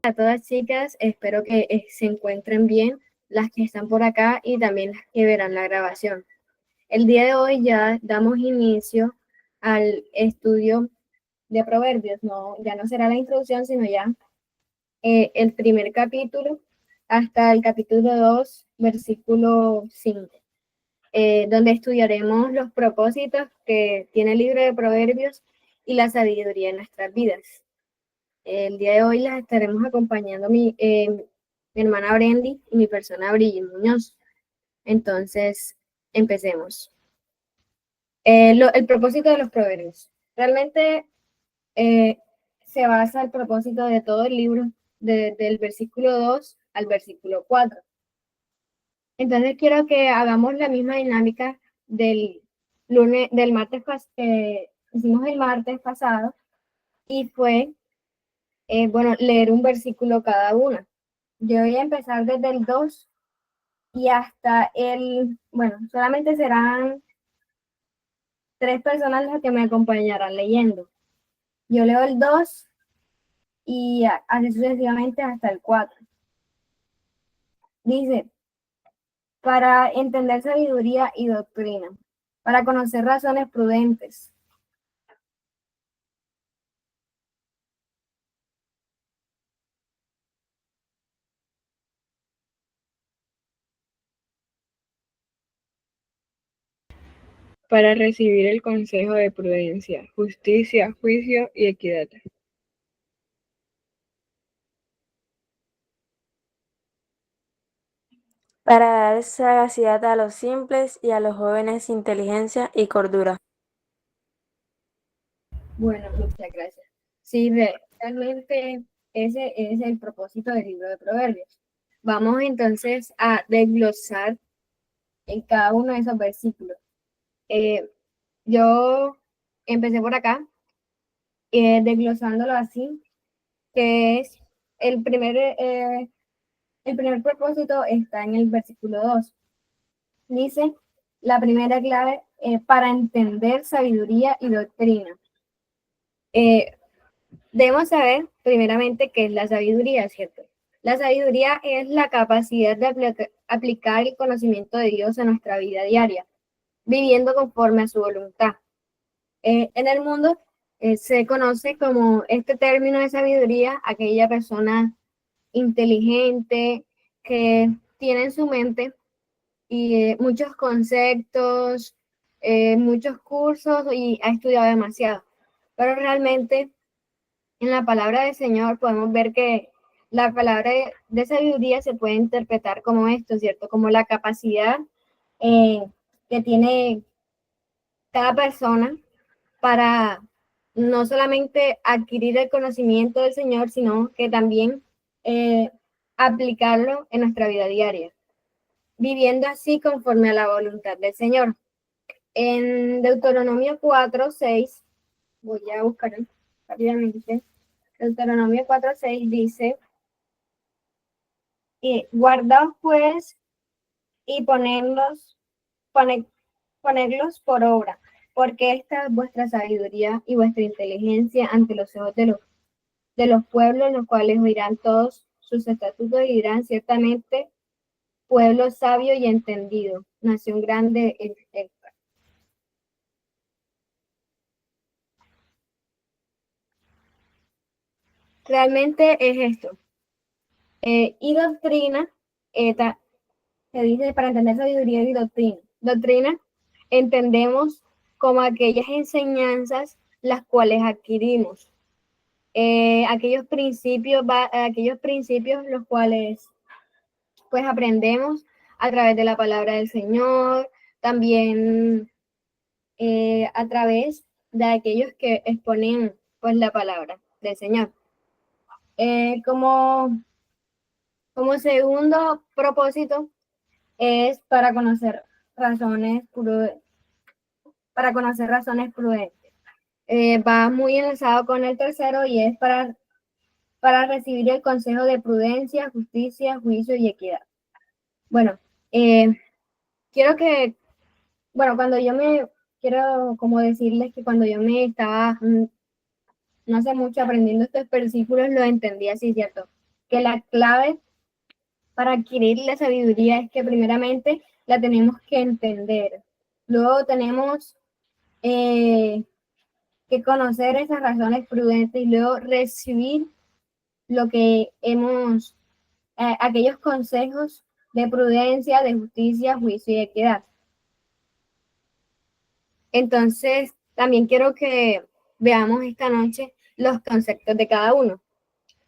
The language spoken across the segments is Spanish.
A todas chicas, espero que se encuentren bien, las que están por acá y también las que verán la grabación. El día de hoy ya damos inicio al estudio de Proverbios, ya no será la introducción, sino ya el primer capítulo hasta el capítulo 2, versículo 5, donde estudiaremos los propósitos que tiene el libro de Proverbios y la sabiduría en nuestras vidas. El día de hoy las estaremos acompañando mi hermana Brendy y mi persona Brigitte Muñoz. Entonces, empecemos. El propósito de los proverbios. Realmente se basa el propósito de todo el libro, del versículo 2 al versículo 4. Entonces, quiero que hagamos la misma dinámica del martes que hicimos el martes pasado, y fue leer un versículo cada una. Yo voy a empezar desde el 2 y hasta solamente serán 3 personas las que me acompañarán leyendo. Yo leo el 2 y así sucesivamente hasta el 4. Dice, para entender sabiduría y doctrina, para conocer razones prudentes. Para recibir el consejo de prudencia, justicia, juicio y equidad. Para dar sagacidad a los simples y a los jóvenes inteligencia y cordura. Bueno, muchas gracias. Sí, realmente ese es el propósito del libro de Proverbios. Vamos entonces a desglosar en cada uno de esos versículos. Yo empecé por acá, desglosándolo así, que es el primer propósito está en el versículo 2. Dice, la primera clave para entender sabiduría y doctrina. Debemos saber primeramente qué es la sabiduría, ¿cierto? La sabiduría es la capacidad de aplicar el conocimiento de Dios en nuestra vida diaria, viviendo conforme a su voluntad. En el mundo se conoce como este término de sabiduría aquella persona inteligente que tiene en su mente muchos conceptos, muchos cursos y ha estudiado demasiado. Pero realmente en la palabra del Señor podemos ver que la palabra de sabiduría se puede interpretar como esto, ¿cierto? Como la capacidad que tiene cada persona para no solamente adquirir el conocimiento del Señor, sino que también aplicarlo en nuestra vida diaria, viviendo así conforme a la voluntad del Señor. En Deuteronomio 4:6, voy a buscar rápidamente, Deuteronomio 4:6 dice, guardaos pues y ponerlos por obra, porque esta es vuestra sabiduría y vuestra inteligencia ante los ojos de los pueblos, los cuales oirán todos sus estatutos y dirán ciertamente, pueblo sabio y entendido, nación grande. Realmente es esto. Y doctrina, se dice para entender sabiduría y doctrina. Doctrina entendemos como aquellas enseñanzas las cuales adquirimos. Aquellos principios los cuales pues aprendemos a través de la palabra del Señor, también a través de aquellos que exponen pues la palabra del Señor. Como segundo propósito es para conocer razones prudentes. Va muy enlazado con el tercero y es para recibir el consejo de prudencia, justicia, juicio y equidad. Bueno, quiero como decirles que cuando yo me estaba, no sé mucho aprendiendo estos versículos, lo entendí así, ¿cierto? que la clave para adquirir la sabiduría es que primeramente la tenemos que entender. Luego tenemos que conocer esas razones prudentes y luego recibir lo que hemos, aquellos consejos de prudencia, de justicia, juicio y equidad. Entonces, también quiero que veamos esta noche los conceptos de cada uno.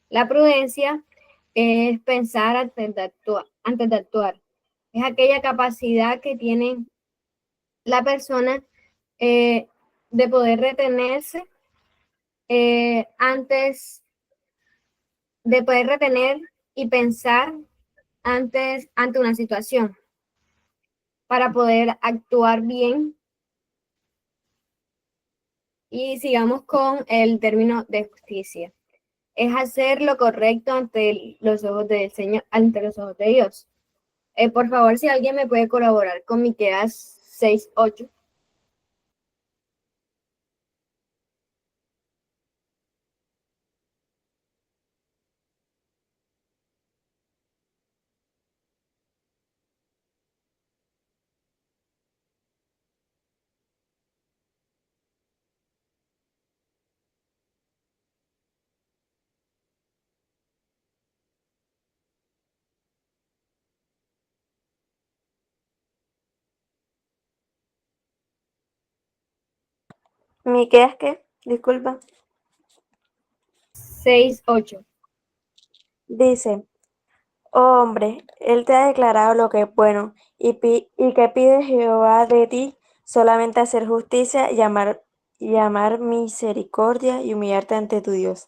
La prudencia es pensar antes de actuar. Es aquella capacidad que tiene la persona de poder retenerse de poder retener y pensar ante una situación para poder actuar bien. Y sigamos con el término de justicia. Es hacer lo correcto ante los ojos del Señor, ante los ojos de Dios. Por favor, si alguien me puede colaborar con Miqueas 6:8. ¿Miqueas qué? Disculpa. 6:8. Dice, oh hombre, él te ha declarado lo que es bueno, y que pide Jehová de ti solamente hacer justicia y amar misericordia y humillarte ante tu Dios.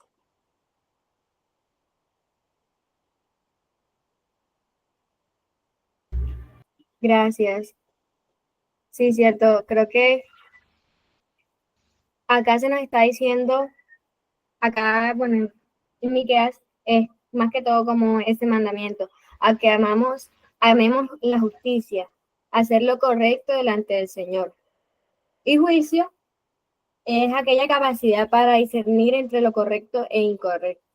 Gracias. Sí, cierto. Creo que acá se nos está diciendo, acá, bueno, en Miqueas es más que todo como ese mandamiento, a que amemos la justicia, hacer lo correcto delante del Señor. Y juicio es aquella capacidad para discernir entre lo correcto e incorrecto.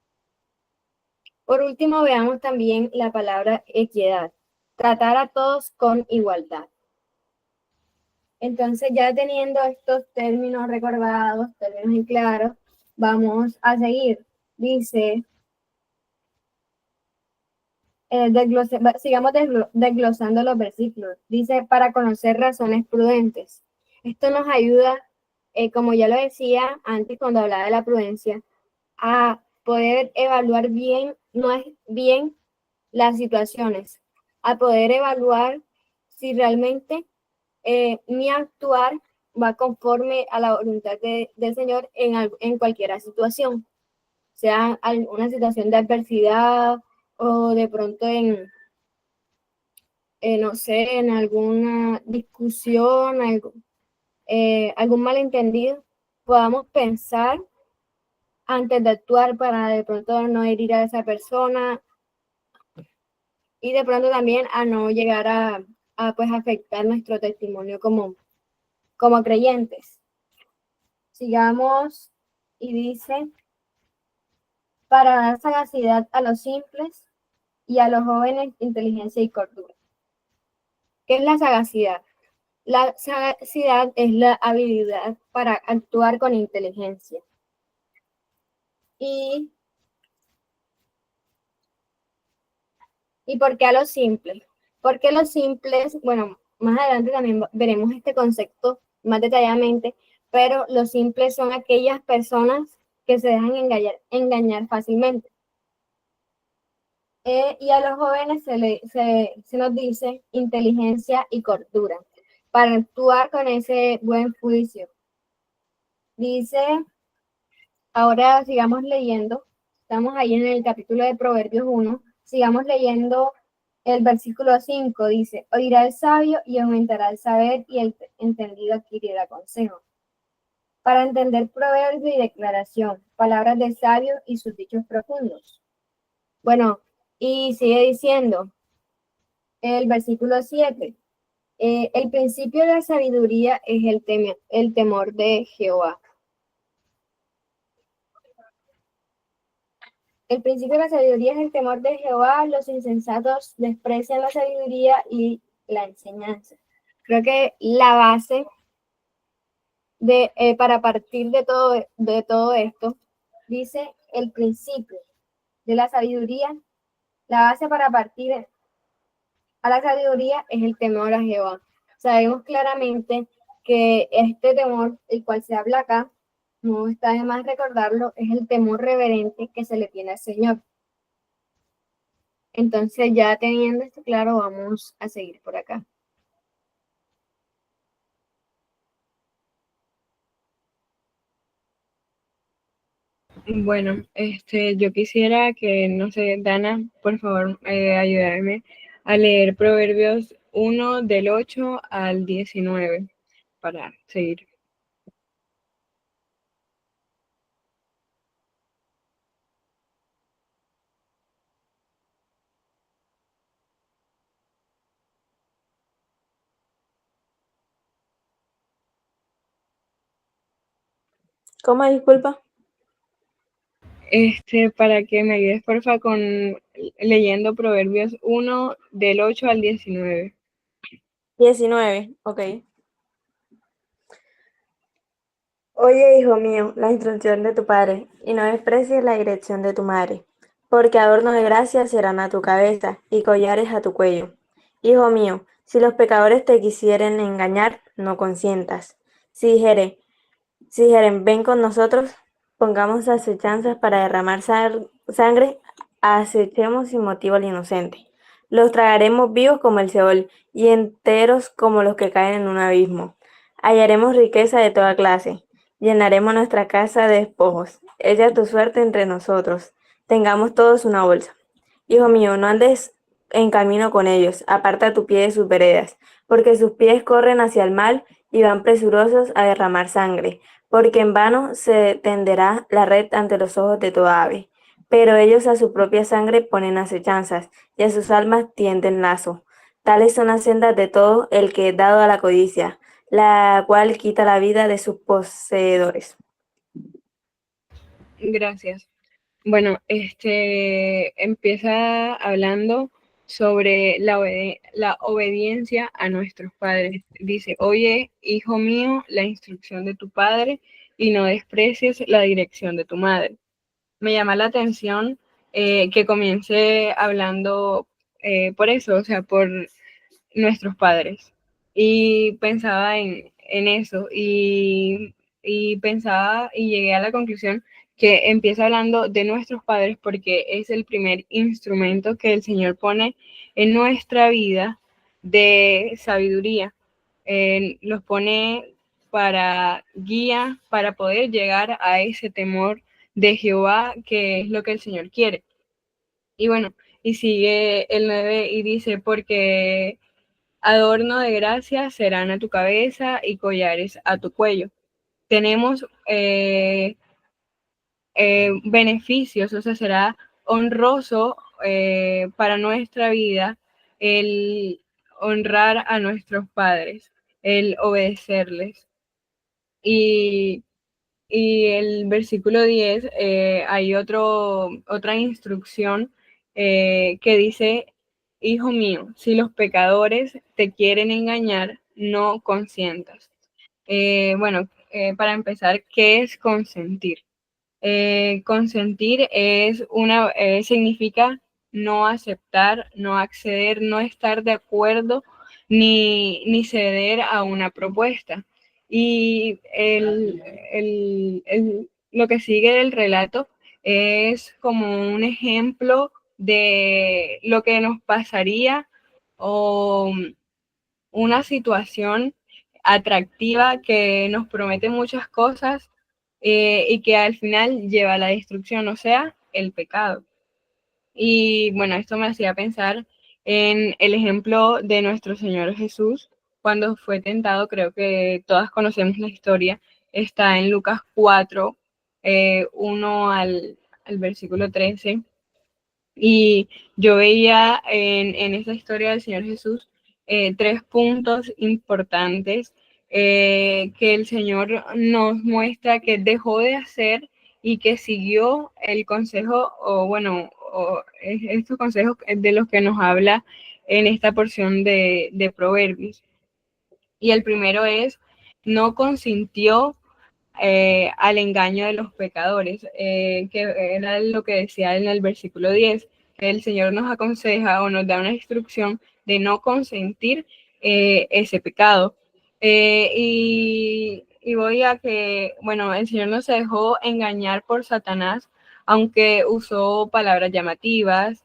Por último, veamos también la palabra equidad, tratar a todos con igualdad. Entonces, ya teniendo estos términos recordados, términos en claro, vamos a seguir. Dice, sigamos desglosando los versículos. Dice, para conocer razones prudentes. Esto nos ayuda, como ya lo decía antes cuando hablaba de la prudencia, a poder evaluar bien, no es bien las situaciones, a poder evaluar si realmente mi actuar va conforme a la voluntad del Señor en cualquier situación, sea una situación de adversidad o de pronto no sé, en alguna discusión, algún malentendido, podamos pensar antes de actuar para de pronto no herir a esa persona y de pronto también a no llegar a pues afectar nuestro testimonio como creyentes. Sigamos y dice, para dar sagacidad a los simples y a los jóvenes inteligencia y cordura. ¿Qué es la sagacidad? La sagacidad es la habilidad para actuar con inteligencia. ¿Y por qué a los simples? Porque los simples, bueno, más adelante también veremos este concepto más detalladamente, pero los simples son aquellas personas que se dejan engañar fácilmente. Y a los jóvenes se nos dice inteligencia y cordura, para actuar con ese buen juicio. Dice, ahora sigamos leyendo, estamos ahí en el capítulo de Proverbios 1, sigamos leyendo el versículo 5, dice, oirá el sabio y aumentará el saber y el entendido adquirirá consejo. Para entender proverbio y declaración, palabras de sabio y sus dichos profundos. Bueno, y sigue diciendo el versículo 7, el principio de la sabiduría es el temor de Jehová. el principio de la sabiduría es el temor de Jehová, los insensatos desprecian la sabiduría y la enseñanza. Creo que la base para partir de todo esto, dice el principio de la sabiduría, la base para partir a la sabiduría es el temor a Jehová. Sabemos claramente que este temor, el cual se habla acá, no está de más recordarlo, es el temor reverente que se le tiene al Señor. Entonces, ya teniendo esto claro, vamos a seguir por acá. Bueno, yo quisiera que, no sé, Dana, por favor, ayudarme a leer Proverbios 1 del 8 al 19 para seguir. ¿Cómo disculpa? Para que me ayudes, porfa, con leyendo Proverbios 1 del 8 al 19. 19, ok. Oye, hijo mío, la instrucción de tu padre, y no desprecies la dirección de tu madre, porque adorno de gracia serán a tu cabeza y collares a tu cuello. Hijo mío, si los pecadores te quisieren engañar, no consientas. Si dijeren, ven con nosotros, pongamos acechanzas para derramar sangre, acechemos sin motivo al inocente. Los tragaremos vivos como el Seol y enteros como los que caen en un abismo. Hallaremos riqueza de toda clase, llenaremos nuestra casa de despojos. Echa tu suerte entre nosotros, tengamos todos una bolsa. Hijo mío, no andes en camino con ellos, aparta tu pie de sus veredas, porque sus pies corren hacia el mal y van presurosos a derramar sangre, porque en vano se tenderá la red ante los ojos de toda ave. Pero ellos a su propia sangre ponen acechanzas, y a sus almas tienden lazo. Tales son las sendas de todo el que es dado a la codicia, la cual quita la vida de sus poseedores. Gracias. Bueno, empieza hablando sobre la obediencia a nuestros padres. Dice, oye, hijo mío, la instrucción de tu padre y no desprecies la dirección de tu madre. Me llama la atención que comience hablando por eso, o sea, por nuestros padres. Y pensaba en eso y pensaba y llegué a la conclusión que empieza hablando de nuestros padres porque es el primer instrumento que el Señor pone en nuestra vida de sabiduría. Los pone para guía, para poder llegar a ese temor de Jehová, que es lo que el Señor quiere. Y bueno, y sigue el 9 y dice, porque adorno de gracia serán a tu cabeza y collares a tu cuello. Tenemos beneficios, o sea, será honroso para nuestra vida el honrar a nuestros padres, el obedecerles. Y, y el versículo 10, hay otra instrucción que dice, hijo mío, si los pecadores te quieren engañar, no consientas. Bueno, para empezar, ¿qué es consentir? Consentir significa no aceptar, no acceder, no estar de acuerdo ni ceder a una propuesta. Y lo que sigue del relato es como un ejemplo de lo que nos pasaría o una situación atractiva que nos promete muchas cosas y que al final lleva a la destrucción, o sea, el pecado. Y bueno, esto me hacía pensar en el ejemplo de nuestro Señor Jesús cuando fue tentado. Creo que todas conocemos la historia, está en Lucas 4, 1 al versículo 13. Y yo veía en esa historia del Señor Jesús 3 puntos importantes que el Señor nos muestra que dejó de hacer y que siguió el consejo, estos consejos de los que nos habla en esta porción de Proverbios. Y el primero es, no consintió al engaño de los pecadores, que era lo que decía en el versículo 10, que el Señor nos aconseja o nos da una instrucción de no consentir ese pecado. Y voy a que, bueno, el Señor no se dejó engañar por Satanás, aunque usó palabras llamativas.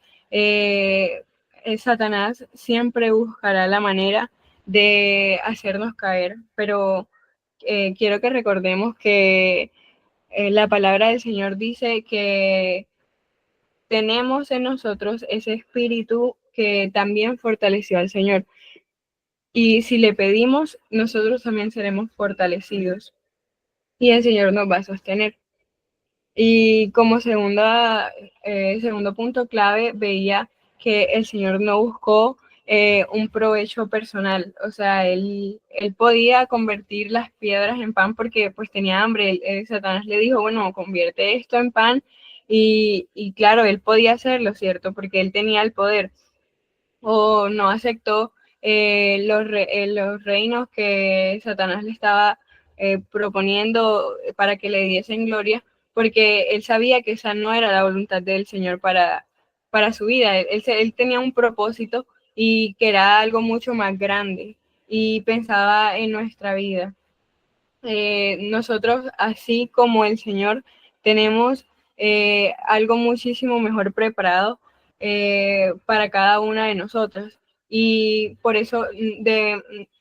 Satanás siempre buscará la manera de hacernos caer, pero quiero que recordemos que la palabra del Señor dice que tenemos en nosotros ese espíritu que también fortaleció al Señor. Y si le pedimos, nosotros también seremos fortalecidos y el Señor nos va a sostener. Y como segundo punto clave, veía que el Señor no buscó un provecho personal. O sea, él podía convertir las piedras en pan porque pues tenía hambre. Satanás le dijo, bueno, convierte esto en pan. Y claro, él podía hacerlo, ¿cierto? Porque él tenía el poder. O no aceptó los reinos que Satanás le estaba proponiendo para que le diesen gloria, porque él sabía que esa no era la voluntad del Señor para su vida. Él tenía un propósito y que era algo mucho más grande y pensaba en nuestra vida. Nosotros, así como el Señor, tenemos algo muchísimo mejor preparado para cada una de nosotras. Y por eso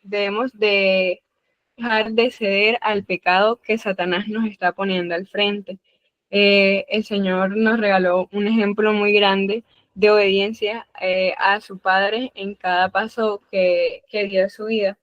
debemos de dejar de ceder al pecado que Satanás nos está poniendo al frente. El Señor nos regaló un ejemplo muy grande de obediencia a su Padre en cada paso que dio de su vida.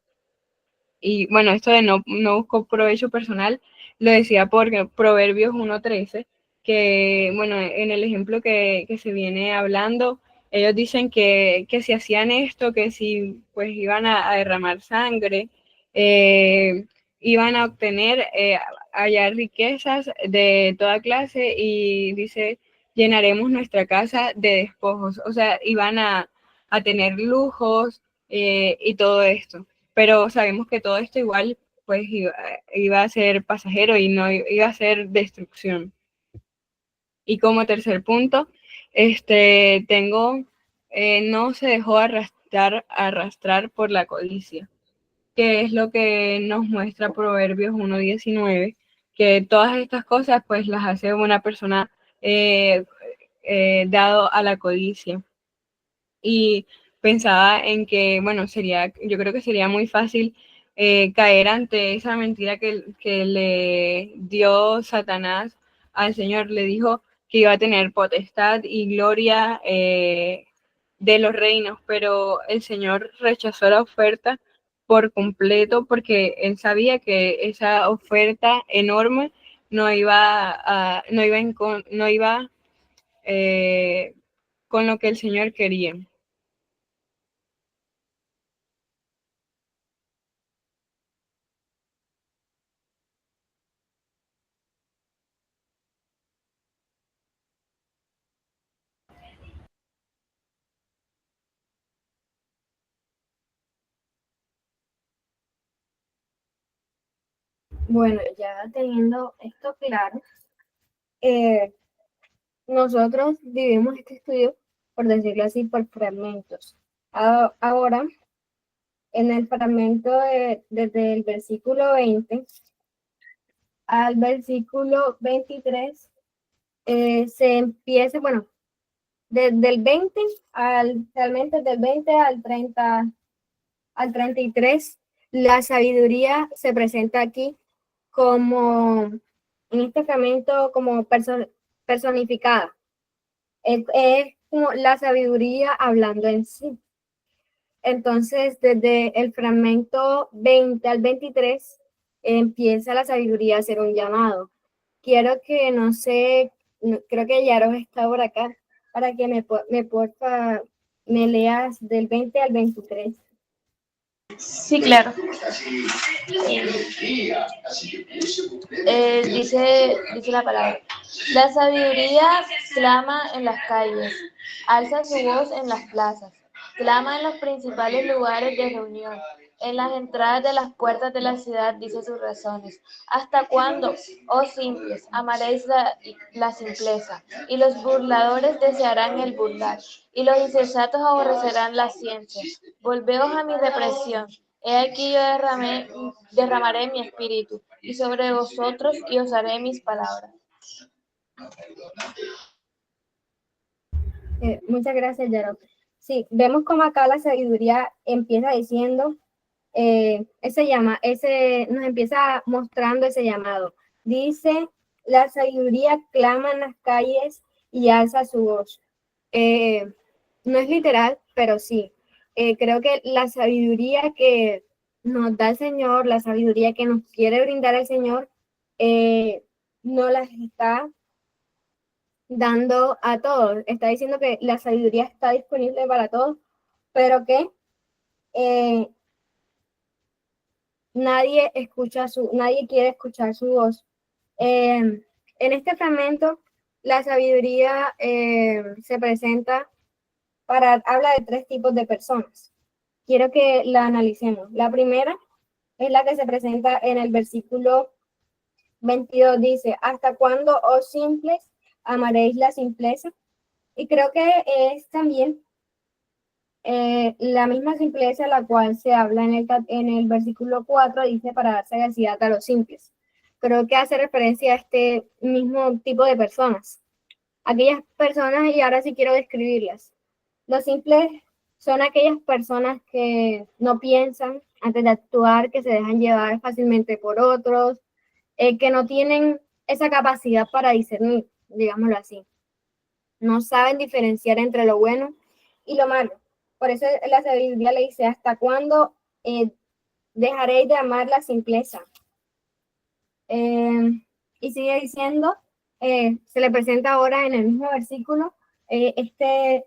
Y bueno, esto de no busco provecho personal, lo decía porque Proverbios 1:13, que bueno, en el ejemplo que se viene hablando, ellos dicen que si hacían esto, que si pues iban a derramar sangre, eh, iban a obtener allá riquezas de toda clase y dice, llenaremos nuestra casa de despojos, o sea, iban a tener lujos y todo esto, pero sabemos que todo esto igual pues iba a ser pasajero y no iba a ser destrucción. Y como tercer punto, no se dejó arrastrar por la codicia, que es lo que nos muestra Proverbios 1:19, que todas estas cosas pues las hace una persona dado a la codicia. Y pensaba en que, bueno, yo creo que sería muy fácil caer ante esa mentira que le dio Satanás al Señor. Le dijo que iba a tener potestad y gloria de los reinos, pero el Señor rechazó la oferta por completo porque él sabía que esa oferta enorme no iba con lo que el Señor quería. Bueno, ya teniendo esto claro, nosotros dividimos este estudio, por decirlo así, por fragmentos. Ahora, en el fragmento desde el versículo 20 al versículo 23, se empieza, bueno, desde el 20 realmente del 20 al 33, la sabiduría se presenta aquí como, en este fragmento, como personificada. Es como la sabiduría hablando en sí. Entonces, desde el fragmento 20 al 23, empieza la sabiduría a hacer un llamado. Quiero que, no sé, creo que Yaros está por acá, para que porfa, me leas del 20 al 23. Sí, claro. Dice la palabra. La sabiduría clama en las calles, alza su voz en las plazas, clama en los principales lugares de reunión, en las entradas de las puertas de la ciudad dice sus razones. ¿Hasta cuándo, oh simples, amaréis la simpleza? Y los burladores desearán el burlar, y los insensatos aborrecerán la ciencia. Volveos a mi represión. He aquí yo derramaré mi espíritu, y sobre vosotros y os haré mis palabras. Muchas gracias, Yaro. Sí, vemos como acá la sabiduría empieza diciendo, nos empieza mostrando ese llamado. Dice, la sabiduría clama en las calles y alza su voz. No es literal, pero sí. Creo que la sabiduría que nos da el Señor, la sabiduría que nos quiere brindar el Señor, no las está dando a todos. Está diciendo que la sabiduría está disponible para todos, pero que eh, nadie quiere escuchar su voz. En este fragmento, la sabiduría se presenta habla de 3 tipos de personas. Quiero que la analicemos. La primera es la que se presenta en el versículo 22, dice, ¿hasta cuándo, oh simples, amaréis la simpleza? Y creo que es también la misma simpleza la cual se habla en el versículo 4, dice para dar sagacidad a los simples. Creo que hace referencia a este mismo tipo de personas. Aquellas personas, y ahora sí quiero describirlas. Los simples son aquellas personas que no piensan antes de actuar, que se dejan llevar fácilmente por otros, que no tienen esa capacidad para discernir, digámoslo así. No saben diferenciar entre lo bueno y lo malo. Por eso la sabiduría le dice, ¿hasta cuándo dejaréis de amar la simpleza? Y sigue diciendo, se le presenta ahora en el mismo versículo, este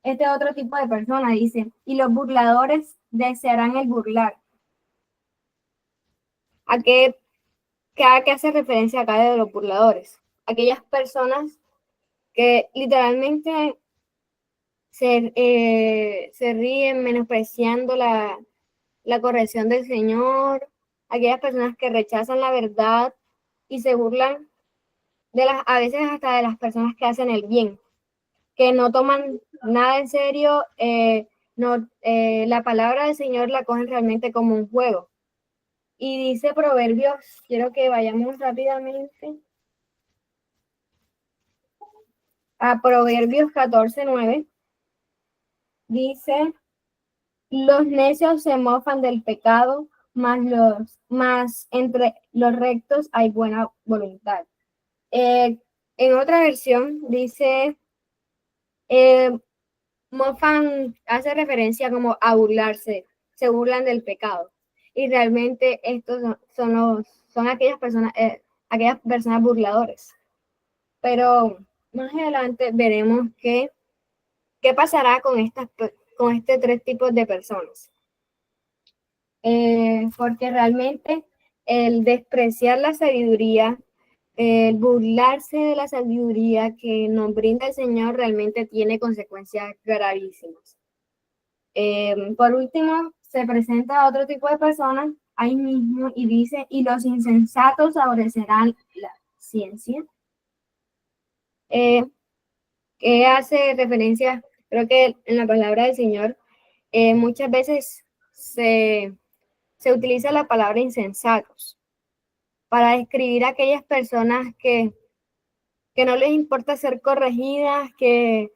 otro tipo de persona, dice, y los burladores desearán el burlar. ¿A qué hace referencia acá de los burladores? Aquellas personas que literalmente se ríen menospreciando la corrección del Señor, aquellas personas que rechazan la verdad y se burlan a veces hasta de las personas que hacen el bien, que no toman nada en serio, la palabra del Señor la cogen realmente como un juego. Y dice Proverbios, quiero que vayamos rápidamente a Proverbios 14:9, dice, los necios se mofan del pecado, mas entre los rectos hay buena voluntad. En otra versión dice, mofan hace referencia como a burlarse, se burlan del pecado. Y realmente estos son aquellas personas burladores. Pero más adelante veremos qué pasará con este 3 tipos de personas. Porque realmente el despreciar la sabiduría, el burlarse de la sabiduría que nos brinda el Señor realmente tiene consecuencias gravísimas. Por último, se presenta otro tipo de personas ahí mismo y dice, y los insensatos aborrecerán la ciencia. Que hace referencia, creo que en la palabra del Señor, muchas veces se utiliza la palabra insensatos para describir a aquellas personas que no les importa ser corregidas, que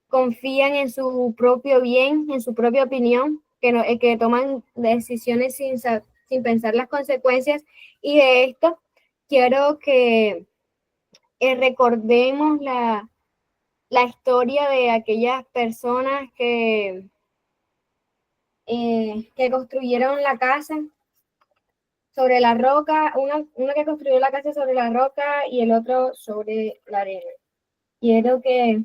confían en su propio bien, en su propia opinión, que toman decisiones sin pensar las consecuencias. Y de esto quiero que recordemos la historia de aquellas personas que construyeron la casa sobre la roca, una que construyó la casa sobre la roca y el otro sobre la arena. Quiero que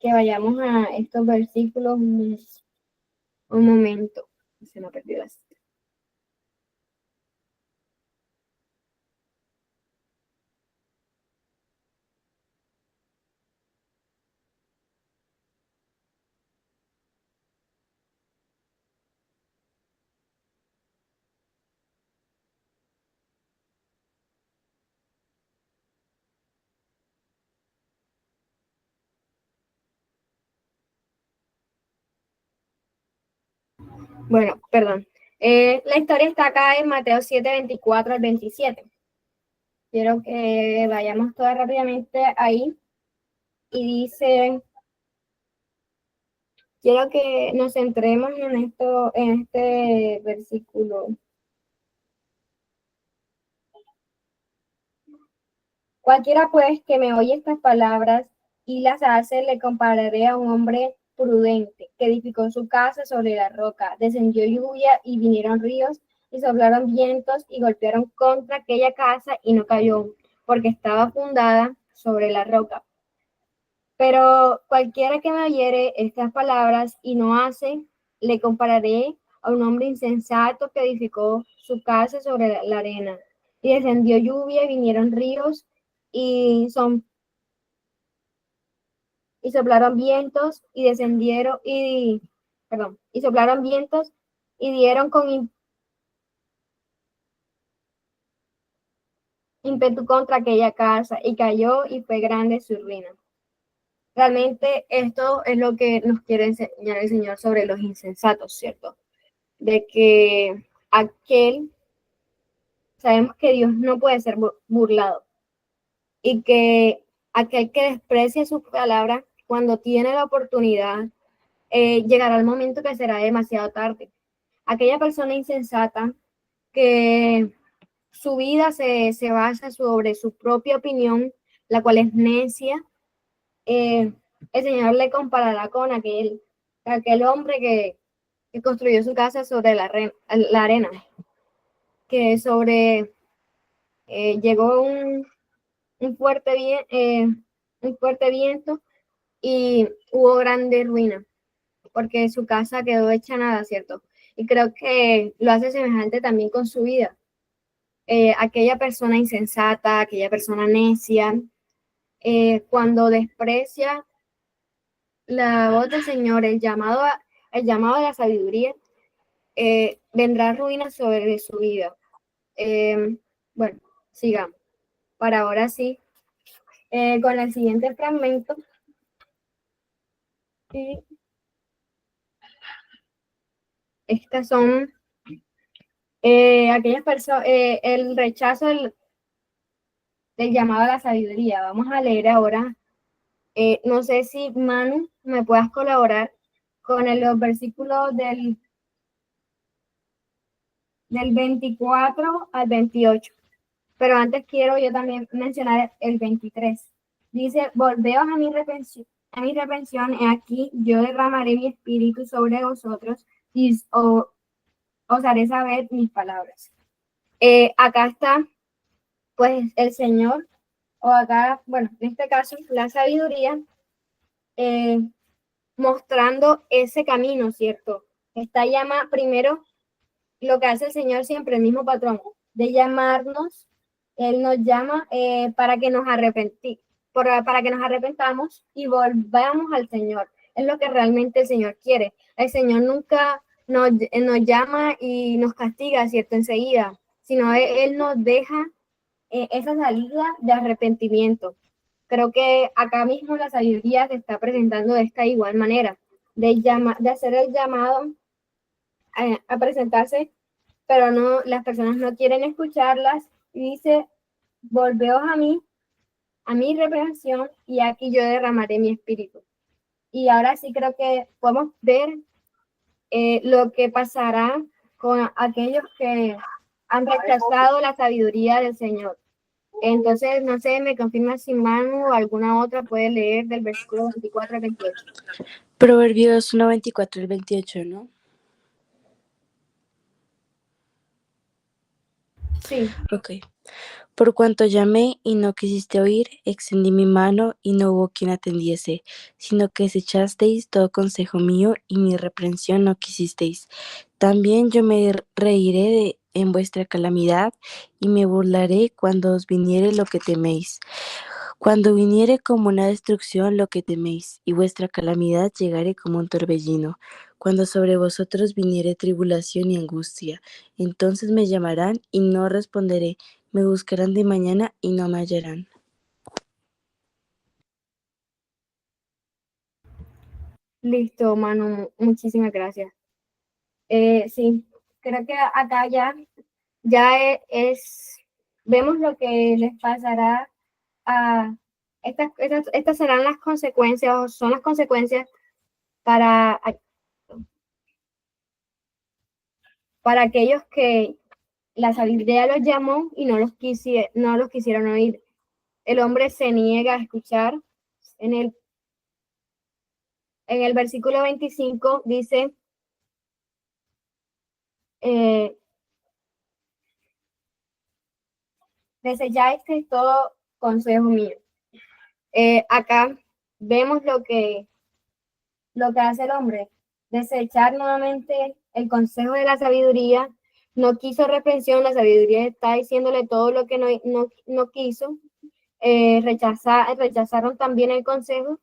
vayamos a estos versículos un momento. Se me perdió la cita. Bueno, perdón. La historia está acá en Mateo 7, 24 al 27. Quiero que vayamos todas rápidamente ahí. Y dice, quiero que nos centremos en este versículo. Cualquiera pues que me oye estas palabras y las hace, le compararé a un hombre prudente que edificó su casa sobre la roca. Descendió lluvia y vinieron ríos y soplaron vientos y golpearon contra aquella casa y no cayó, porque estaba fundada sobre la roca. Pero cualquiera que me oyere estas palabras y no hace, le compararé a un hombre insensato que edificó su casa sobre la arena. Y descendió lluvia y vinieron ríos y, y soplaron vientos y descendieron y soplaron vientos y dieron con ímpetu contra aquella casa y cayó y fue grande su ruina. Realmente esto es lo que nos quiere enseñar el Señor sobre los insensatos, ¿cierto? De que sabemos que Dios no puede ser burlado y que aquel que desprecia su palabra, cuando tiene la oportunidad, llegará el momento que será demasiado tarde. Aquella persona insensata que su vida se basa sobre su propia opinión, la cual es necia, el Señor le comparará con aquel hombre que construyó su casa sobre la arena, que llegó un un fuerte viento y hubo grande ruina, porque su casa quedó hecha nada, ¿cierto? Y creo que lo hace semejante también con su vida. Aquella persona insensata, aquella persona necia, cuando desprecia la voz del Señor, el llamado a la sabiduría, vendrá ruina sobre su vida. Bueno, sigamos. Para ahora sí, con el siguiente fragmento. Y estas son aquellas personas, el rechazo del llamado a la sabiduría. Vamos a leer ahora. No sé si Manu me puedas colaborar con los versículos del 24 al 28. Pero antes quiero yo también mencionar el 23. Dice, volveos a mi reprensión, he aquí, yo derramaré mi espíritu sobre vosotros y os haré saber mis palabras. Acá está, pues, el Señor, o acá, bueno, en este caso, la sabiduría, eh, mostrando ese camino, ¿cierto? Está llama primero lo que hace el Señor siempre, el mismo patrón, de llamarnos, Él nos llama para que nos arrepentamos y volvamos al Señor. Es lo que realmente el Señor quiere. El Señor nunca nos llama y nos castiga, ¿cierto? Enseguida, sino Él nos deja esa salida de arrepentimiento. Creo que acá mismo la sabiduría se está presentando de esta igual manera, de hacer el llamado a presentarse, pero no, las personas no quieren escucharlas y dice, volveos a mi reprensión y aquí yo derramaré mi espíritu. Y ahora sí creo que podemos ver lo que pasará con aquellos que han rechazado la sabiduría del Señor. Entonces, no sé, me confirma si Manu o alguna otra puede leer del versículo 24 al 28. Proverbios 1, 24 al 28, ¿no? Sí. Ok. Por cuanto llamé y no quisiste oír, extendí mi mano y no hubo quien atendiese, sino que desechasteis todo consejo mío y mi reprensión no quisisteis. También yo me reiré en vuestra calamidad y me burlaré cuando os viniere lo que teméis. Cuando viniere como una destrucción lo que teméis, y vuestra calamidad llegare como un torbellino, cuando sobre vosotros viniere tribulación y angustia, entonces me llamarán y no responderé, me buscarán de mañana y no me hallarán. Listo, Manu, muchísimas gracias. Sí, creo que acá ya vemos lo que les pasará a estas serán las consecuencias, o son las consecuencias para, para aquellos que la sabiduría los llamó y no los quisieron oír. El hombre se niega a escuchar. En el versículo 25 dice, eh, desechaste todo consejo mío. Acá vemos lo que hace el hombre, desechar nuevamente el consejo de la sabiduría, no quiso reprensión, la sabiduría está diciéndole todo lo que no quiso, rechazaron también el consejo,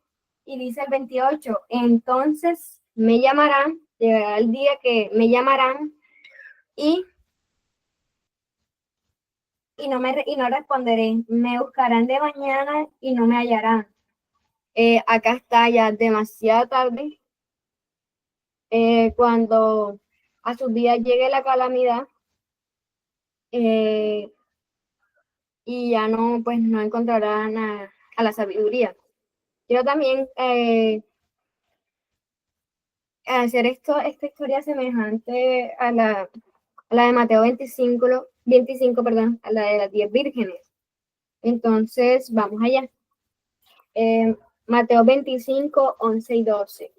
y dice el 28, entonces me llamarán, llegará el día que me llamarán y, y no responderé, me buscarán de mañana y no me hallarán. Acá está ya demasiado tarde, cuando a sus días llegue la calamidad, y ya no, pues no encontrarán a la sabiduría. Quiero también hacer esta historia semejante a la de Mateo 25, perdón, a la de las 10 vírgenes. Entonces, vamos allá. Mateo 25, 11 y 12.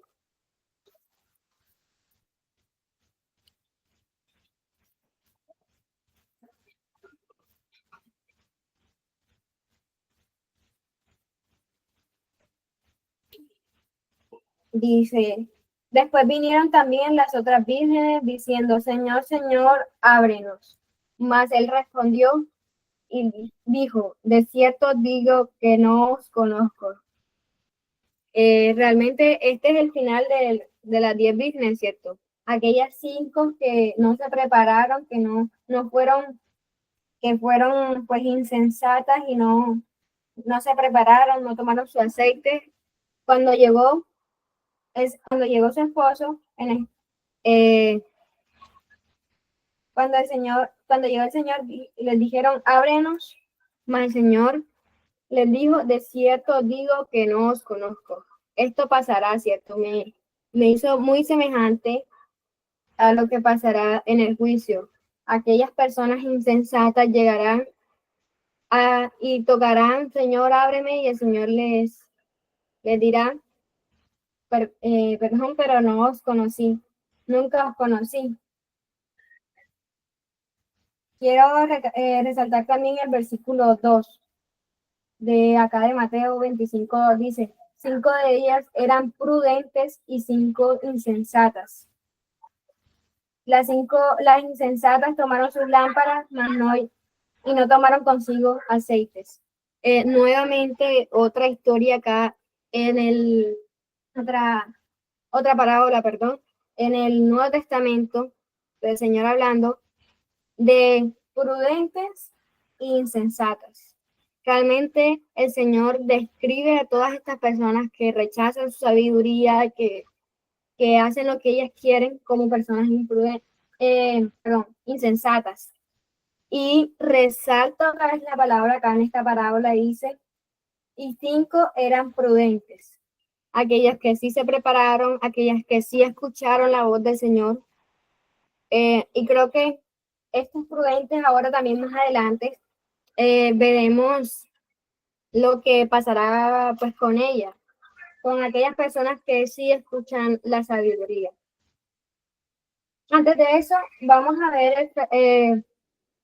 Dice, después vinieron también las otras vírgenes diciendo, Señor, Señor, ábrenos. Mas él respondió y dijo, de cierto digo que no os conozco. Realmente este es el final de las 10 vírgenes, ¿cierto? Aquellas 5 que no se prepararon, que no fueron, que fueron pues insensatas y no se prepararon, no tomaron su aceite. Cuando llegó, cuando llegó su esposo, eh, cuando llegó el Señor, les dijeron, ábrenos, mas el Señor les dijo, de cierto digo que no os conozco. Esto pasará, ¿cierto? Me hizo muy semejante a lo que pasará en el juicio. Aquellas personas insensatas llegarán y tocarán, Señor, ábreme, y el Señor les dirá, perdón, pero no os conocí, nunca os conocí. Quiero resaltar también el versículo 2 de acá de Mateo 25, dice, 5 de ellas eran prudentes y 5 insensatas. Las insensatas tomaron sus lámparas, y no tomaron consigo aceites. Nuevamente, otra historia acá otra parábola, perdón, en el Nuevo Testamento, del Señor hablando de prudentes e insensatas. Realmente el Señor describe a todas estas personas que rechazan su sabiduría, que hacen lo que ellas quieren como personas insensatas. Y resalta otra vez la palabra acá en esta parábola, dice, y 5 eran prudentes. Aquellas que sí se prepararon, aquellas que sí escucharon la voz del Señor. Y creo que estos prudentes ahora también más adelante veremos lo que pasará pues con ellas, con aquellas personas que sí escuchan la sabiduría. Antes de eso, vamos a ver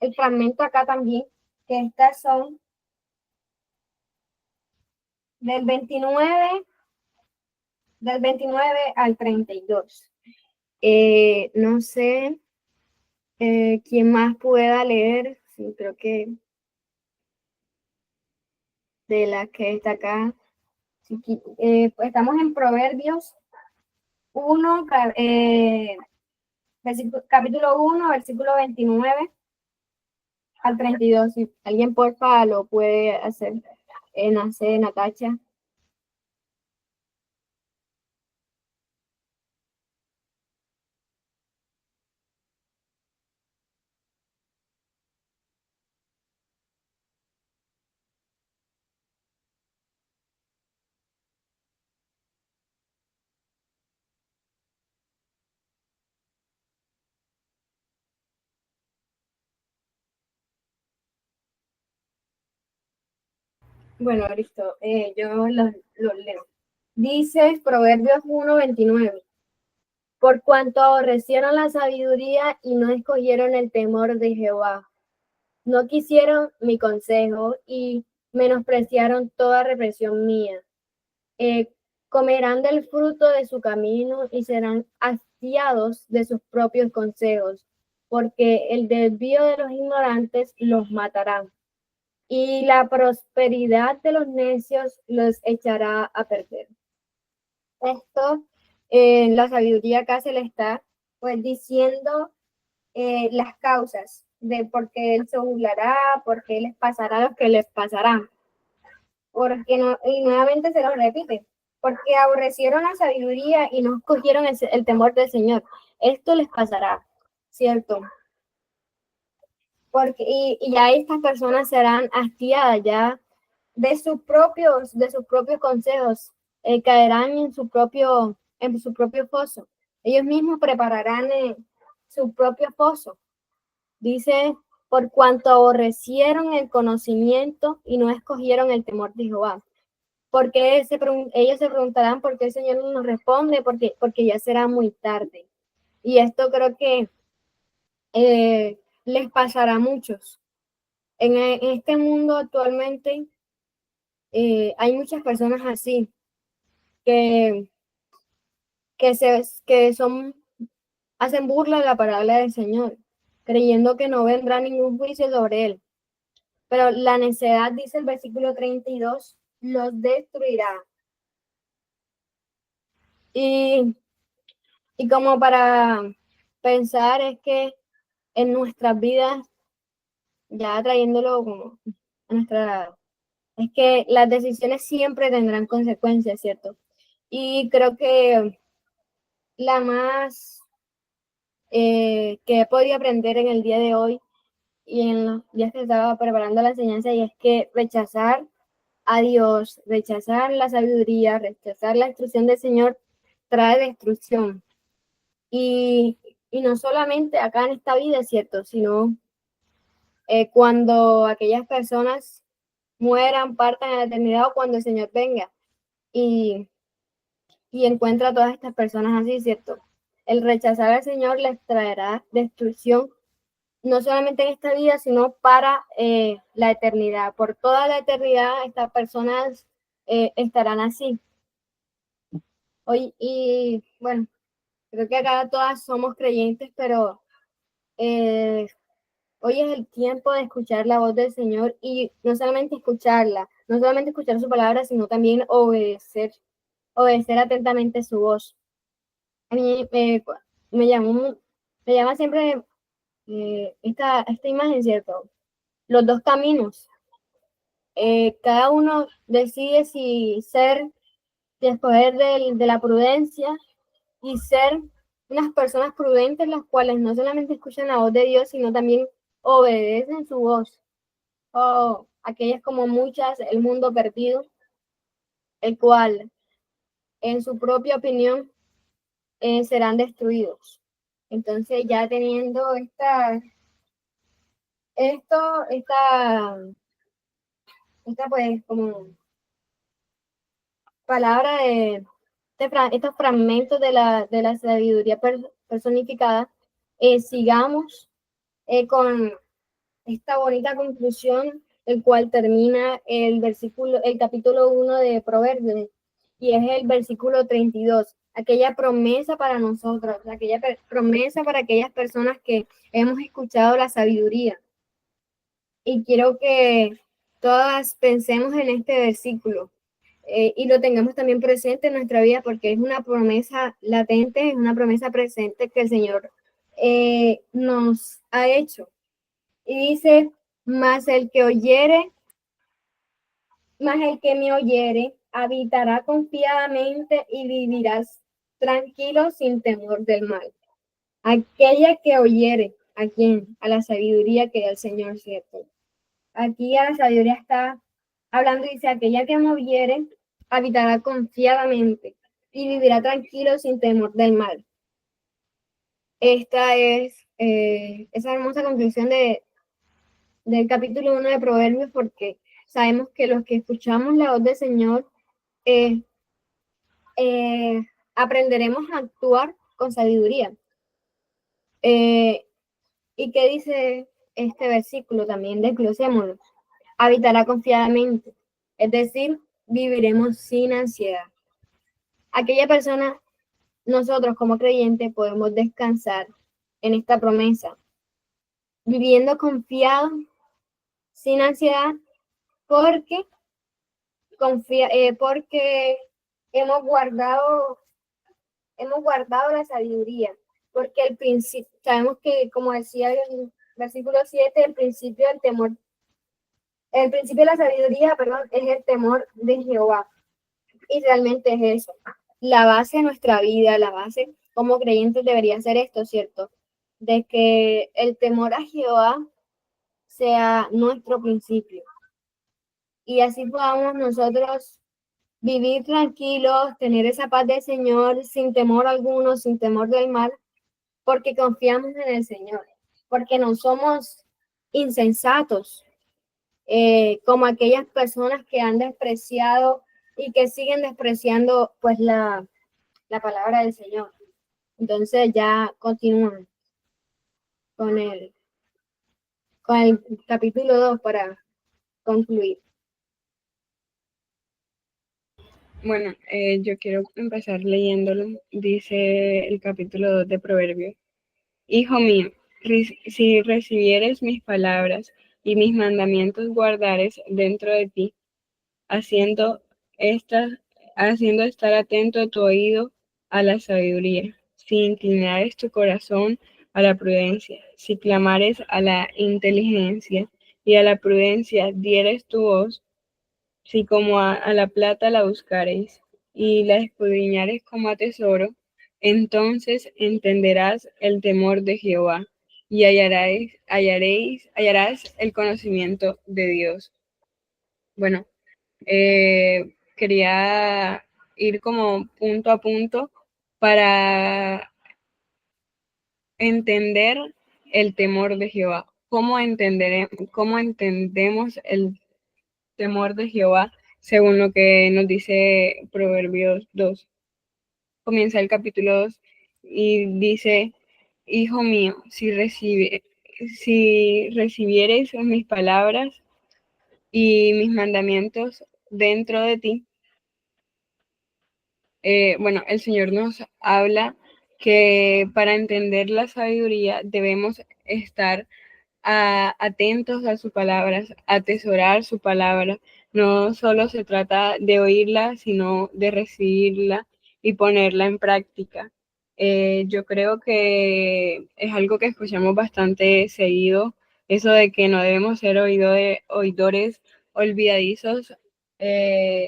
el fragmento acá también, que estas son del 29 al 32. No sé quién más pueda leer, sí, creo que de la que está acá. Pues estamos en Proverbios 1, capítulo 1, versículo 29 al 32. Si alguien porfa lo puede hacer, nace Natacha. Bueno, listo, yo lo leo. Dice Proverbios 1:29. Por cuanto aborrecieron la sabiduría y no escogieron el temor de Jehová, no quisieron mi consejo y menospreciaron toda represión mía. Eh, Comerán del fruto de su camino y serán hastiados de sus propios consejos, porque el desvío de los ignorantes los matará y la prosperidad de los necios los echará a perder. Esto, la sabiduría acá se le está pues diciendo las causas de por qué él se burlará, por qué les pasará lo que les pasará. Porque no, y nuevamente se lo repite, porque aborrecieron la sabiduría y no escogieron el temor del Señor. Esto les pasará, ¿cierto? Porque, y ya estas personas serán hastiadas ya de sus propios consejos, caerán en su propio foso. Ellos mismos prepararán su propio foso. Dice, por cuanto aborrecieron el conocimiento y no escogieron el temor de Jehová. Porque ellos se preguntarán por qué el Señor no nos responde, porque ya será muy tarde. Y esto creo que les pasará a muchos. En este mundo actualmente hay muchas personas así que, que hacen burla de la palabra del Señor, creyendo que no vendrá ningún juicio sobre él. Pero la necedad, dice el versículo 32, los destruirá. Y, y como para pensar es que en nuestras vidas, ya trayéndolo como a nuestra, es que las decisiones siempre tendrán consecuencias, ¿cierto? Y creo que la más que he podido aprender en el día de hoy y en los días que estaba preparando la enseñanza, y es que rechazar a Dios, rechazar la sabiduría, rechazar la instrucción del Señor, trae destrucción. Y, y no solamente acá en esta vida, es cierto, sino cuando aquellas personas mueran, partan a la eternidad o cuando el Señor venga y, y encuentra a todas estas personas así, ¿cierto? El rechazar al Señor les traerá destrucción, no solamente en esta vida, sino para la eternidad. Por toda la eternidad estas personas estarán así. Hoy, y bueno, creo que acá todas somos creyentes, pero hoy es el tiempo de escuchar la voz del Señor y no solamente escucharla, no solamente escuchar su palabra, sino también obedecer atentamente su voz. A mí me llama siempre esta imagen, ¿cierto? Los dos caminos. Cada uno decide si escoger de la prudencia y ser unas personas prudentes, las cuales no solamente escuchan la voz de Dios, sino también obedecen su voz. O aquellas como muchas, el mundo perdido, el cual en su propia opinión serán destruidos. Entonces ya teniendo esta pues como palabra estos fragmentos de la sabiduría personificada, sigamos con esta bonita conclusión, el cual termina el capítulo 1 de Proverbios, y es el versículo 32, aquella promesa para nosotros, aquella promesa para aquellas personas que hemos escuchado la sabiduría. Y quiero que todas pensemos en este versículo y lo tengamos también presente en nuestra vida, porque es una promesa latente, es una promesa presente que el Señor nos ha hecho. Y dice, mas el que me oyere, habitará confiadamente y vivirás tranquilo sin temor del mal. Aquella que oyere, ¿a quién? A la sabiduría que da el Señor, ¿cierto? Aquí a la sabiduría está hablando y dice, aquella que me oyere, habitará confiadamente y vivirá tranquilo sin temor del mal. Esta es esa hermosa conclusión del capítulo 1 de Proverbios, porque sabemos que los que escuchamos la voz del Señor eh, aprenderemos a actuar con sabiduría. ¿Y qué dice este versículo? También desglosémoslo. Habitará confiadamente, es decir, viviremos sin ansiedad. Aquella persona, nosotros como creyentes podemos descansar en esta promesa, viviendo confiado, sin ansiedad, porque porque hemos guardado la sabiduría, porque el principio, sabemos que, como decía el versículo 7, el principio de la sabiduría, perdón, es el temor de Jehová. Y realmente es eso. La base de nuestra vida, la base como creyentes debería ser esto, ¿cierto? De que el temor a Jehová sea nuestro principio. Y así podamos nosotros vivir tranquilos, tener esa paz del Señor sin temor alguno, sin temor del mal, porque confiamos en el Señor, porque no somos insensatos, como aquellas personas que han despreciado y que siguen despreciando pues la palabra del Señor. Entonces ya continúan con con el capítulo 2 para concluir. Bueno, yo quiero empezar leyéndolo. Dice el capítulo 2 de Proverbios. Hijo mío, si recibieres mis palabras y mis mandamientos guardares dentro de ti, haciendo, haciendo estar atento tu oído a la sabiduría, si inclinares tu corazón a la prudencia, si clamares a la inteligencia y a la prudencia dieres tu voz, si como a la plata la buscareis y la escudriñares como a tesoro, entonces entenderás el temor de Jehová y hallarás el conocimiento de Dios. Bueno, quería ir como punto a punto para entender el temor de Jehová. ¿Cómo entendemos el temor de Jehová según lo que nos dice Proverbios 2? Comienza el capítulo 2 y dice, Hijo mío, si recibieres mis palabras y mis mandamientos dentro de ti, bueno, el Señor nos habla que para entender la sabiduría debemos estar atentos a sus palabras, atesorar su palabra. No solo se trata de oírla, sino de recibirla y ponerla en práctica. Yo creo que es algo que escuchamos bastante seguido, eso de que no debemos ser oidores olvidadizos,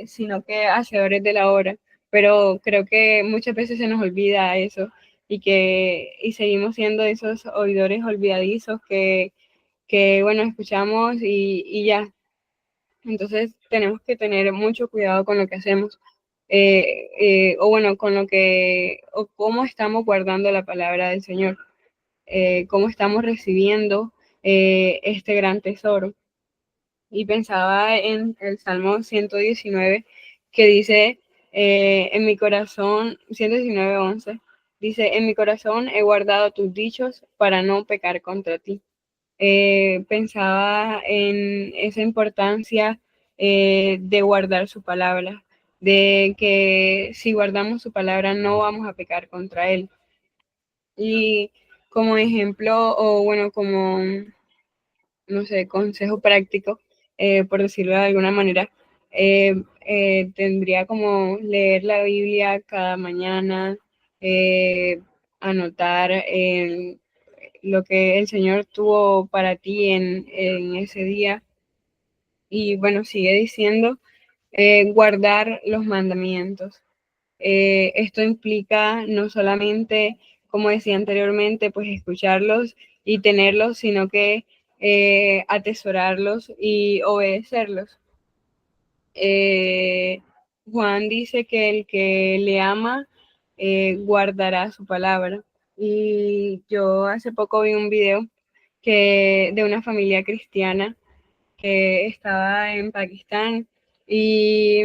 sino que hacedores de la obra. Pero creo que muchas veces se nos olvida eso y seguimos siendo esos oidores olvidadizos que bueno, escuchamos y ya. Entonces tenemos que tener mucho cuidado con lo que hacemos, o bueno, o cómo estamos guardando la palabra del Señor, cómo estamos recibiendo este gran tesoro. Y pensaba en el Salmo 119 que dice, en mi corazón, 119:11, dice, en mi corazón he guardado tus dichos para no pecar contra ti. Pensaba en esa importancia de guardar su palabra, de que si guardamos su palabra no vamos a pecar contra él. Y como ejemplo, o bueno, como, no sé, consejo práctico, por decirlo de alguna manera, tendría como leer la Biblia cada mañana, anotar en lo que el Señor tuvo para ti en ese día. Y bueno, sigue diciendo, guardar los mandamientos. Esto implica no solamente, como decía anteriormente, pues escucharlos y tenerlos, sino que atesorarlos y obedecerlos. Juan dice que el que le ama guardará su palabra. Y yo hace poco vi un video de una familia cristiana que estaba en Pakistán y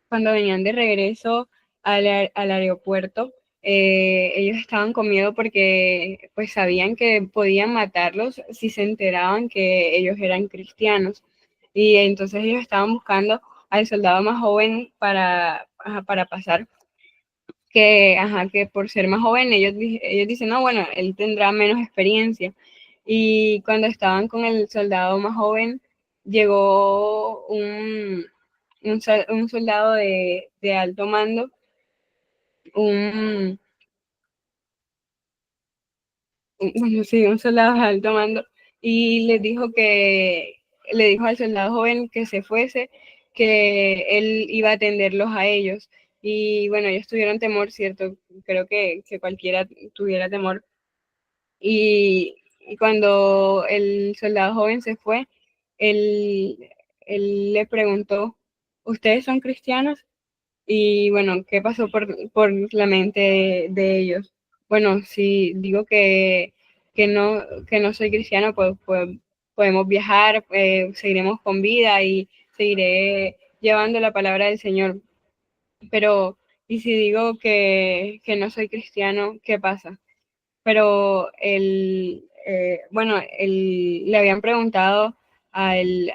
cuando venían de regreso al aeropuerto, ellos estaban con miedo porque pues sabían que podían matarlos si se enteraban que ellos eran cristianos. Y entonces ellos estaban buscando al soldado más joven para pasar, que por ser más joven ellos dicen, no, bueno, él tendrá menos experiencia. Y cuando estaban con el soldado más joven, llegó un soldado de alto mando, un, bueno, sí, un soldado de alto mando, y le dijo al soldado joven que se fuese, que él iba a atenderlos a ellos. Y bueno, ellos tuvieron temor, ¿cierto? Creo que cualquiera tuviera temor. Y cuando el soldado joven se fue, él, él le preguntó, ¿ustedes son cristianos? Y bueno, ¿qué pasó por la mente de ellos? Bueno, si digo que no soy cristiano, pues podemos viajar, seguiremos con vida y seguiré llevando la palabra del Señor. Pero, ¿y si digo que no soy cristiano, qué pasa? Pero bueno, le habían preguntado al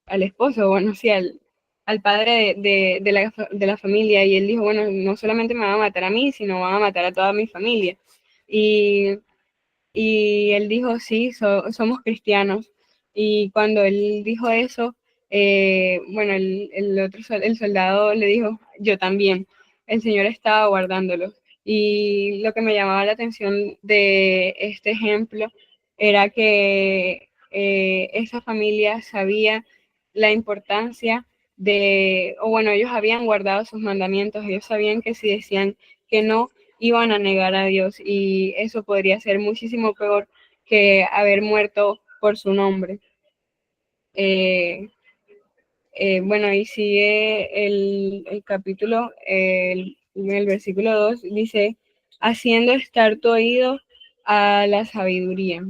esposo, bueno, sí, al padre de la familia, y él dijo, bueno, no solamente me van a matar a mí, sino van a matar a toda mi familia. Y y él dijo, sí, somos cristianos. Y cuando él dijo eso, bueno, el soldado le dijo, yo también. El Señor estaba guardándolos. Y lo que me llamaba la atención de este ejemplo era que esa familia sabía la importancia o bueno, ellos habían guardado sus mandamientos, ellos sabían que si decían que no, iban a negar a Dios, y eso podría ser muchísimo peor que haber muerto por su nombre. Bueno, y sigue el capítulo, el versículo 2 dice, haciendo estar tu oído a la sabiduría,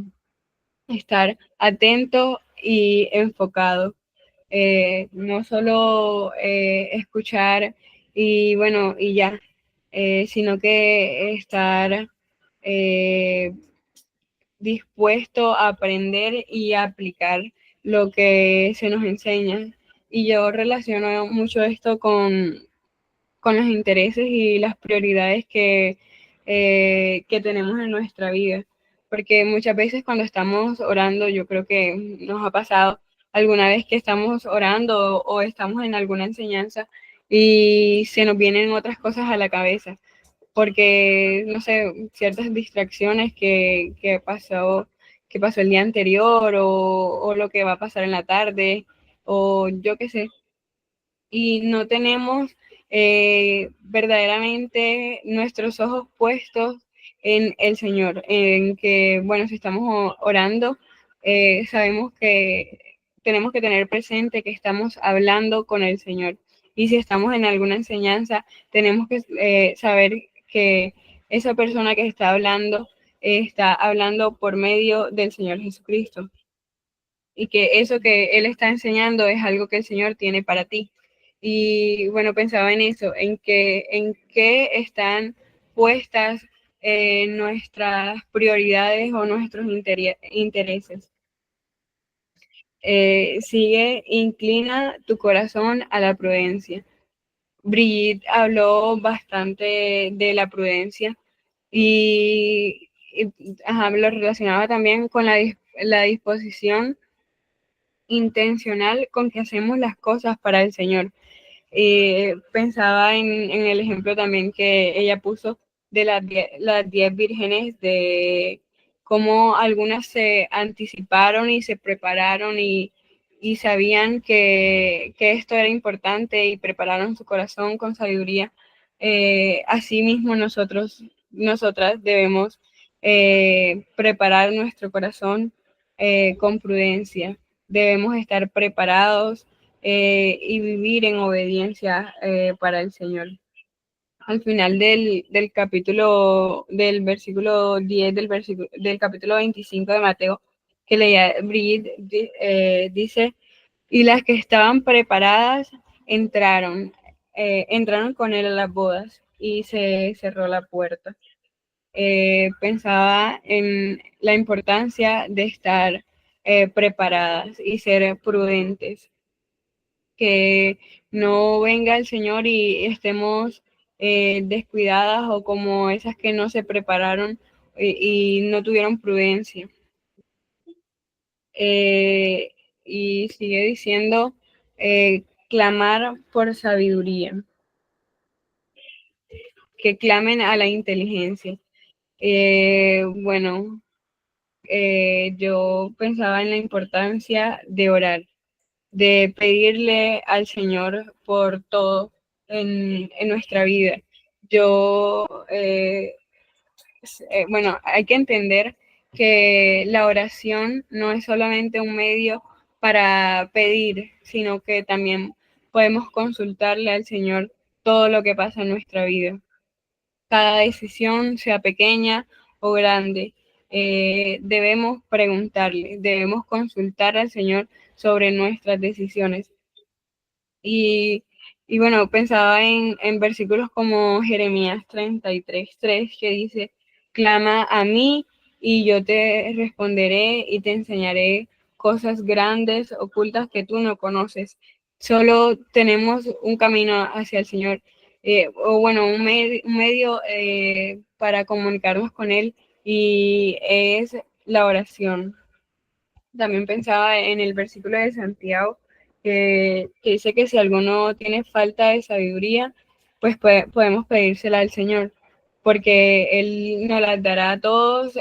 estar atento y enfocado. No solo escuchar y bueno, y ya, sino que estar eh, dispuesto a aprender y a aplicar lo que se nos enseña. Y yo relaciono mucho esto con los intereses y las prioridades que tenemos en nuestra vida. Porque muchas veces cuando estamos orando, yo creo que nos ha pasado alguna vez que estamos orando o estamos en alguna enseñanza y se nos vienen otras cosas a la cabeza, porque, no sé, ciertas distracciones que pasó el día anterior o lo que va a pasar en la tarde o yo qué sé, y no tenemos verdaderamente nuestros ojos puestos en el Señor, en que, bueno, si estamos orando, sabemos que tenemos que tener presente que estamos hablando con el Señor. Y si estamos en alguna enseñanza, tenemos que saber que esa persona que está hablando por medio del Señor Jesucristo, y que eso que Él está enseñando es algo que el Señor tiene para ti. Y bueno, pensaba en eso, en qué están puestas nuestras prioridades o nuestros intereses. Sigue, inclina tu corazón a la prudencia. Brigitte habló bastante de la prudencia y lo relacionaba también con la disposición intencional con que hacemos las cosas para el Señor. Pensaba en el ejemplo también que ella puso de las 10 vírgenes, de cómo algunas se anticiparon y se prepararon y sabían que esto era importante y prepararon su corazón con sabiduría. Asimismo, nosotras debemos preparar nuestro corazón con prudencia. Debemos estar preparados y vivir en obediencia para el Señor. Al final del capítulo, del versículo 10 del capítulo 25 de Mateo, que leía Brigitte, dice, y las que estaban preparadas entraron con él a las bodas y se cerró la puerta. Pensaba en la importancia de estar preparadas y ser prudentes, que no venga el Señor y estemos descuidadas o como esas que no se prepararon y no tuvieron prudencia. Y sigue diciendo, clamar por sabiduría, que clamen a la inteligencia. Bueno, yo pensaba en la importancia de orar, de pedirle al Señor por todo en nuestra vida. Yo, bueno, hay que entender que la oración no es solamente un medio para pedir, sino que también podemos consultarle al Señor todo lo que pasa en nuestra vida. Cada decisión, sea pequeña o grande, debemos preguntarle, debemos consultar al Señor sobre nuestras decisiones. Y, y bueno, pensaba en versículos como Jeremías 33:3, que dice, clama a mí y yo te responderé y te enseñaré cosas grandes, ocultas que tú no conoces. Solo tenemos un camino hacia el Señor, o bueno, un medio para comunicarnos con Él, y es la oración. También pensaba en el versículo de Santiago que dice que si alguno tiene falta de sabiduría, pues podemos pedírsela al Señor, porque Él nos las dará a todos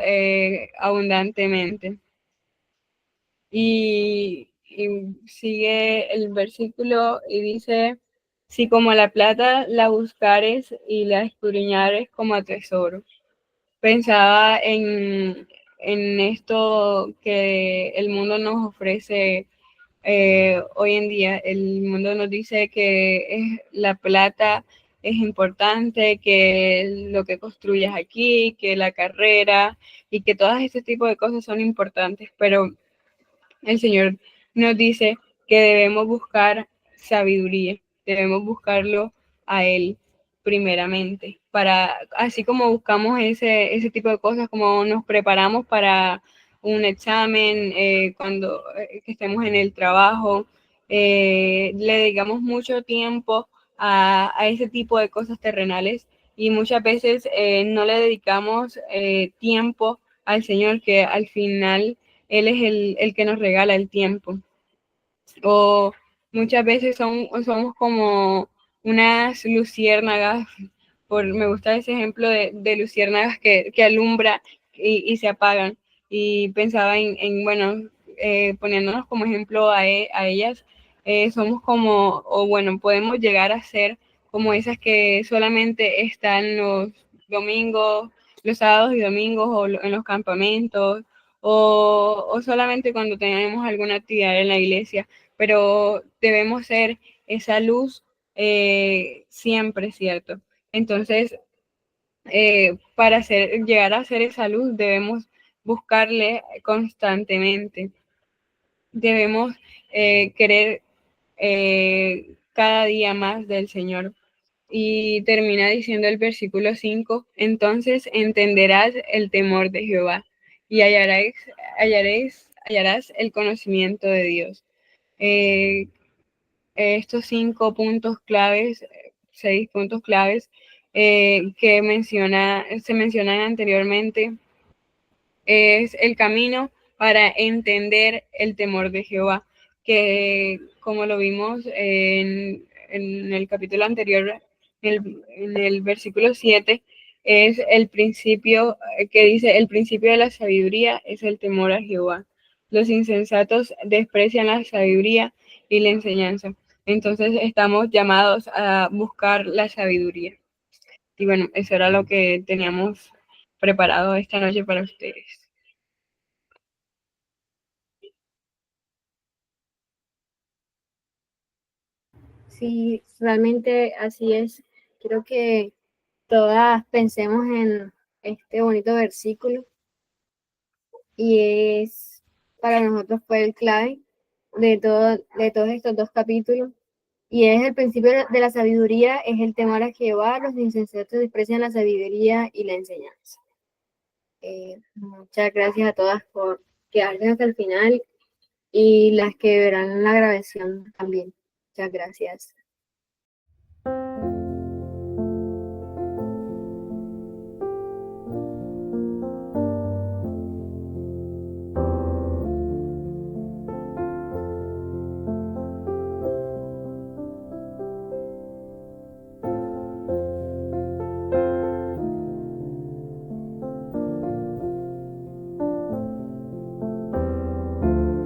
abundantemente. Y sigue el versículo y dice, si como la plata la buscares y la escudriñares como a tesoro. Pensaba en esto que el mundo nos ofrece hoy en día. El mundo nos dice que la plata es importante, que lo que construyas aquí, que la carrera y que todas este tipo de cosas son importantes, pero el Señor nos dice que debemos buscar sabiduría, debemos buscarlo a Él primeramente, para, así como buscamos ese tipo de cosas, como nos preparamos para un examen, cuando que estemos en el trabajo, le dedicamos mucho tiempo a ese tipo de cosas terrenales y muchas veces no le dedicamos tiempo al Señor, que al final Él es el que nos regala el tiempo. O muchas veces somos como unas luciérnagas, me gusta ese ejemplo de luciérnagas que alumbra y se apagan. Y pensaba bueno, poniéndonos como ejemplo a ellas, somos como, o bueno, podemos llegar a ser como esas que solamente están los domingos, los sábados y domingos, o en los campamentos, o solamente cuando tenemos alguna actividad en la iglesia, pero debemos ser esa luz siempre, ¿cierto? Entonces, para llegar a ser esa luz, debemos buscarle constantemente, debemos querer cada día más del Señor. Y termina diciendo el versículo 5, entonces entenderás el temor de Jehová y hallarás el conocimiento de Dios. Estos 5 puntos claves, 6 puntos claves se mencionan anteriormente, es el camino para entender el temor de Jehová, que como lo vimos en el capítulo anterior, en el versículo 7, es el principio que dice, el principio de la sabiduría es el temor a Jehová. Los insensatos desprecian la sabiduría y la enseñanza. Entonces estamos llamados a buscar la sabiduría. Y bueno, eso era lo que teníamos preparado esta noche para ustedes. Sí, realmente así es. Quiero que todas pensemos en este bonito versículo y es para nosotros fue el clave de todos estos 2 capítulos. Y es el principio de la sabiduría, es el temor a Jehová, los insensatos desprecian la sabiduría y la enseñanza. Muchas gracias a todas por quedarse hasta el final y las que verán la grabación también. Muchas gracias.